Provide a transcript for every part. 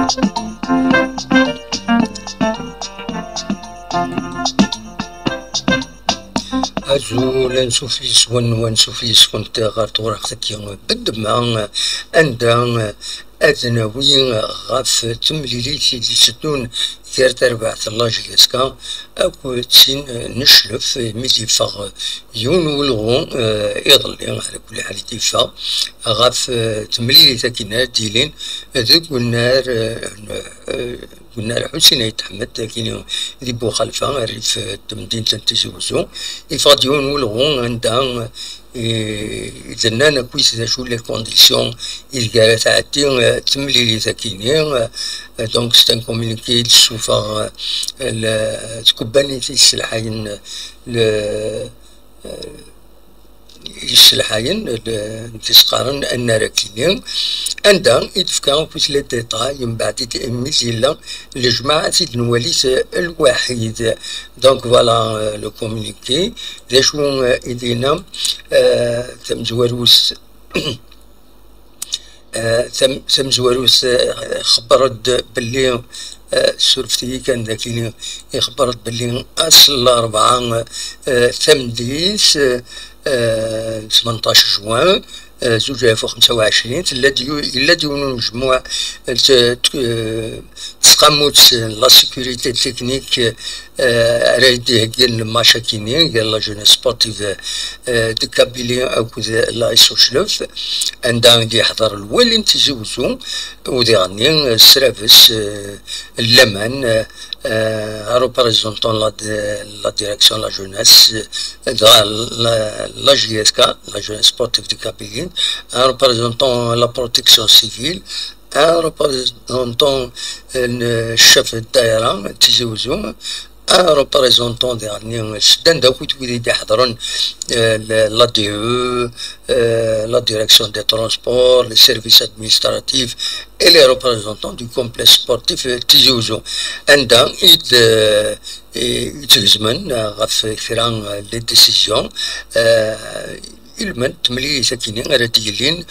أزول نسوفيس ونسوفيس كنت غارت ورقتك يوم بالدماء عند أذنوي غاف تمليليتي دي ستون ثير تربع ثلاجة يسكا أكو تسين نشلف ميزي فاغ يون ولغون يضل على كل حال ديفا غاف تمليليتا كينا ديلين ذوك قلنا حسين يتحمد كينو ذي بو خلفة ريف مدينة تيزوزو يفاديون ولغون عندها إذا أنا كويس إذا شو لي كونديسيون إذا تعدي تمليلي ذاكيني دونك ستان كومونيكي تشوفها تكباني السلحين السلحين تسقارن أن راكينين عندها يتفكروا في لي ديتاي من بعد ميزيلا الجماعة النواليس الوحيد دونك فوالا لو كومونيكي ذا شو إيدينا تم زواروس تم زواروس خبرت باللي سولفتي كان ذاك خبرت باللي أصل 4 ثمديس 18 جوان 2025 إلا ديون مجموع تسقموت لا سيكوريتي تكنيك رايديه ديال الماشاكيني ديال لا جونيس سبورتيف دو كابيلي أو لا سوشلوف عندها دي يحضر الوالين تيزوزو ودي غني السرافس اللمان représentants la direction de la jeunesse, la JSK, la jeunesse sportive du Kabylie, un représentant la protection civile, un représentant le chef de daïra, Tizouzou, un représentant dernier, la DE, la direction des transports, les services administratifs et les représentants du complexe sportif Tizouzou. عندها يتلزمن غف كثيرا les décisions المن تملي ساكنين راديلين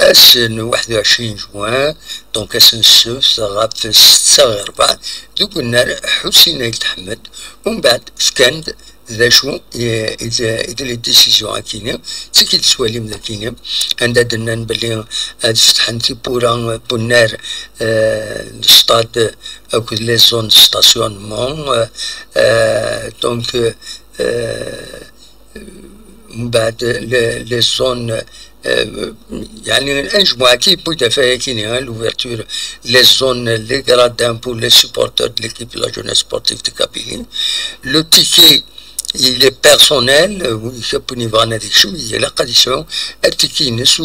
أسن 21 جوان دونك أسن السبت غاف 6/4 دوك النار حسين يتحمد ومن بعد فكاند ذا شو إذا لي ديسيزيون كاينين سكيت سواليم ذا كاينين عندها دنان بلي فتحن تي بونار الستاد أو لي زون ستاسيونمون دونك من بعد لي زون يعني الانجموعة كي بويتا فيها كاينين لوفرتور لي زون لي غرادان بور لي سوبورتور دو ليكيب لا جونيس سبورتيف دو كابيلين لو تيكي il est personnel ويكبني فانا ديك شوية لا قد يسعون التكينس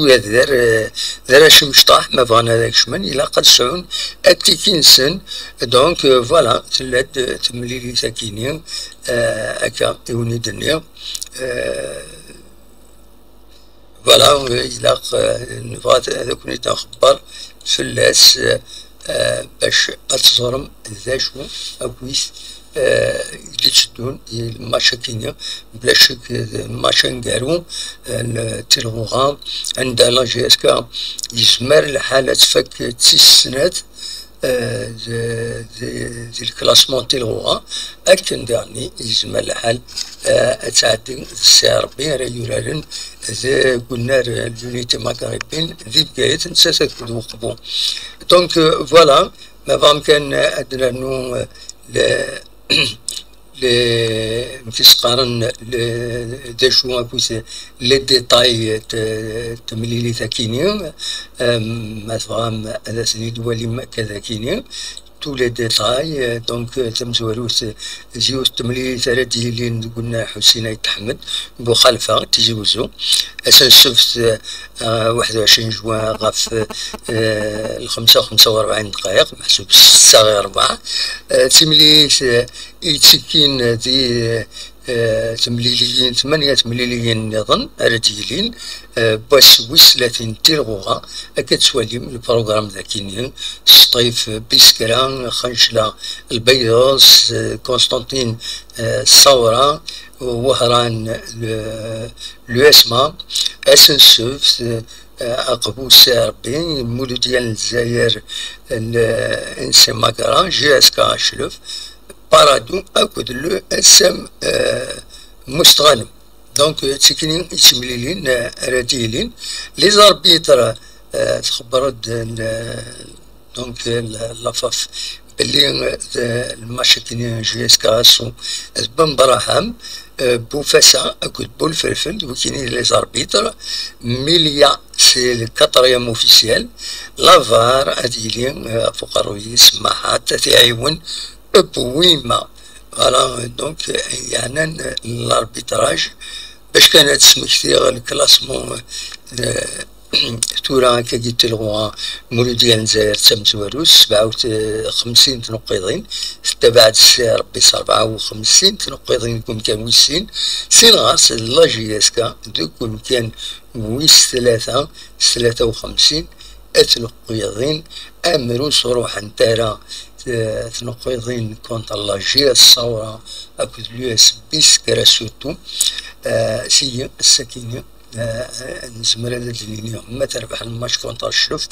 ذر شمشطاح ما فانا داك شمن إلا قد يسعون التكينسن دونك فوالا تلاد تمليلي ساكينين أكا يوني دنيا فوالا إلا نبغى هذاك نتا نخبر فلاس باش أتصرم ذا شو أكويس اللي تشدون الماشا كينيا بلا شك الماشا نقارو التلغوغا عند لا جي اس كا يزمر الحالة تفك 6 سنوات دي الكلاسمون تلغوغا أكن داني يزمر الحال تعدي الساعة ربي راه يورارن ذا قلنا اليونيتي مغاربين ذي بقايت نساسا كدو قبو دونك فوالا ما فهم كان أدنى نو تسقارن دا شو أكويس لي ديتاي تمليلي ثاكيني ما تفهم هذا سنيد ولي كذا كيني tous les détails donc تم زواروس زيوس تملي ثلاثة اللي قلنا حسين يتحمد بو خلفة تزوزو أسن سفت 21 جوان غاف 45 دقائق محسوب 6/4 تملي يتسكين ذي تمليليين 8 تمليليين نظن رديلين بس وصلت تلغوها أكد سواليم البروغرام ذاكينين سطيف بيسكران خنشلة البيضاس قسطنطين الثورة وهران لوسما أسنسوف عقبو ساربين مولو ديال الجزائر انسي ماكران جي اس كا شلوف بارادو اكد لو اسم مستغنم دونك تكنين يتمليلين راديلين لي زاربيتر تخبرت دونك لافاف باللي المشاكل جي اس كا سو بن براهام بوفاسا اكد بولفلفل وكاينين لي زاربيتر ميليا سي الكاتريام اوفيسيال لافار اديلين فقروي سماحات تعاون بويما فوالا دونك يعني الاربيتراج باش كانت سمكتي الكلاسمون تورا كي تلغوا مولو ديال الجزائر تم توالوس 57 تنقيضين تبعد السي ربي 54 تنقيضين يكون كان ويسين سين غاس لا جي اس كا يكون كان ويس 53 تنقيضين امرو صروح نتارا تنقيضين كونت الله جي الثورة اكد اليو اس بيس كرا سورتو سي السكينة نزمر هذا الدنيا ما تربح الماتش كونتر الشلوف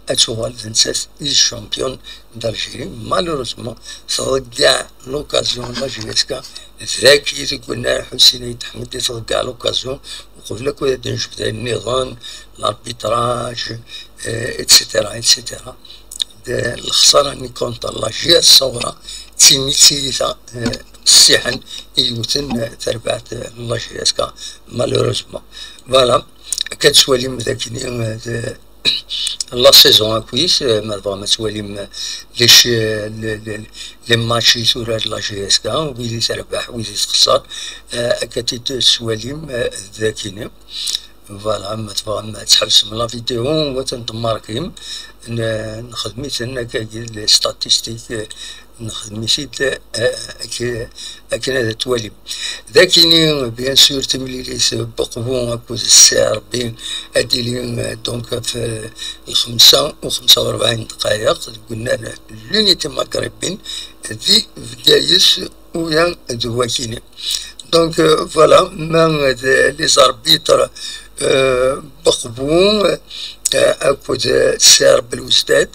اتوغال فنساس الشامبيون دالجيري مالوروزمون صدق كاع لوكازيون لا جيسكا ذاكي تقولنا حسين يتحمد صدق كاع لوكازيون وقول لك ولا نشوف النظام الاربيتراج اتسيتيرا اتسيتيرا الخسارة اللي كونتر لا جي الثورة تيميتيتا السيحن يوتن تربعت لا جي اسكا مالوروزمون فوالا كتسواليم ذاكيني لا سيزون كويس ما تسواليم ليش لي ماتشي تورا لا جي اسكا ويلي تربح ويلي تخسر كتسواليم ذاكيني فوالا ما تحبس من لا فيديو وتنتماركيم نخدميت انا كاين ستاتيستيك نخدميت اكن هذا توالي ذاكيني بيان سور تمليليس بقبون اكو السعر بين اديلين دونك في 45 دقائق قلنا لونيتي مغربين ذي فدايس ويا دواكيني دونك فوالا ما لي زاربيتر بقبون اكود سار بالوستاد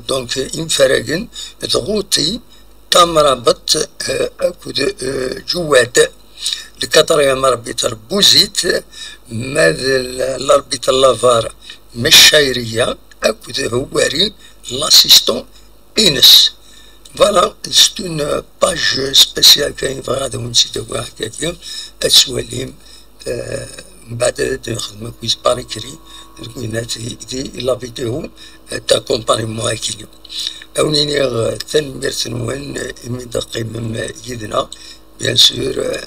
دونك انفراجن تغوتي تمربط اكود جوات الكاتريام اربيتر بوزيت ماذا الاربيتر لافار مش شايريه اكود هواري لاسيستون انس فوالا سيت اون باج سبيسيال كاين هذا ونسيت هكاك اسواليم من بعد نخدم كويس باريكري دي لا فيديو تاع كومبانيمون هاكيني اونيني تنمير تنوان من دقيم يدنا بيان سور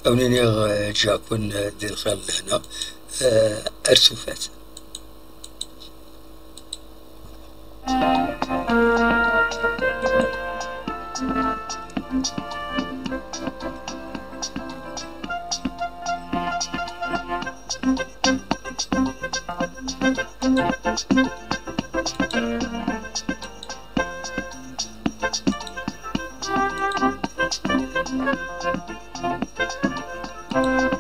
اونيني جاكون ديال الخير لهنا ارتفات Thank you.